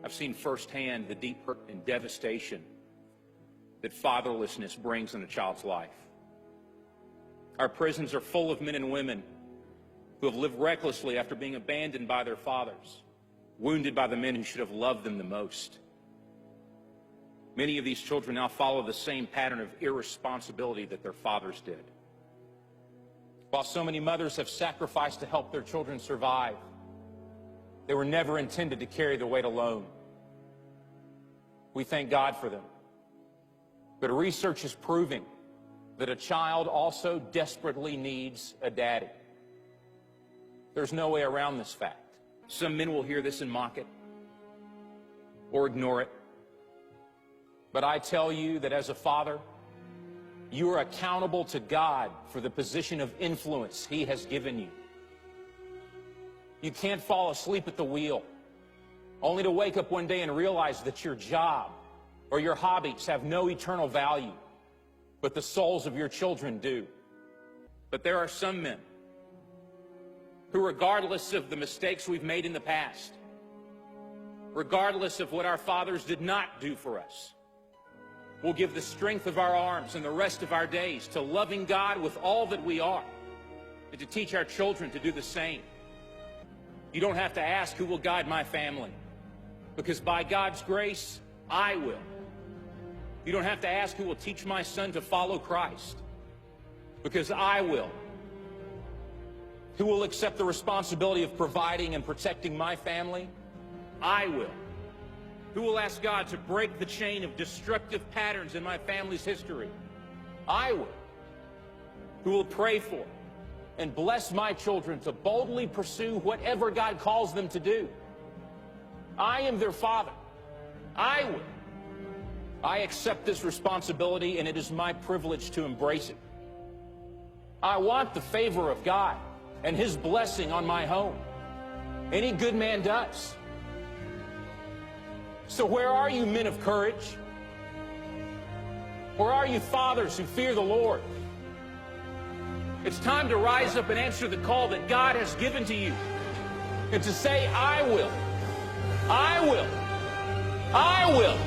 I've seen firsthand the deep hurt and devastation that fatherlessness brings in a child's life. Our prisons are full of men and women who have lived recklessly after being abandoned by their fathers, wounded by the men who should have loved them the most. Many of these children now follow the same pattern of irresponsibility that their fathers did. While so many mothers have sacrificed to help their children survive, they were never intended to carry the weight alone. We thank God for them. But research is proving that a child also desperately needs a daddy. There's no way around this fact. Some men will hear this and mock it or ignore it. But I tell you that as a father, you are accountable to God for the position of influence He has given you. You can't fall asleep at the wheel, only to wake up one day and realize that your job or your hobbies have no eternal value, but the souls of your children do. But there are some men who, regardless of the mistakes we've made in the past, regardless of what our fathers did not do for us, will give the strength of our arms and the rest of our days to loving God with all that we are, and to teach our children to do the same. You don't have to ask who will guide my family, because by God's grace, I will. You don't have to ask who will teach my son to follow Christ, because I will. Who will accept the responsibility of providing and protecting my family? I will. Who will ask God to break the chain of destructive patterns in my family's history? I will. Who will pray for and bless my children to boldly pursue whatever God calls them to do? I am their father. I will. I accept this responsibility, and it is my privilege to embrace it. I want the favor of God and His blessing on my home. Any good man does. So where are you, men of courage? Where are you, fathers who fear the Lord? It's time to rise up and answer the call that God has given to you, and to say, I will. I will. I will.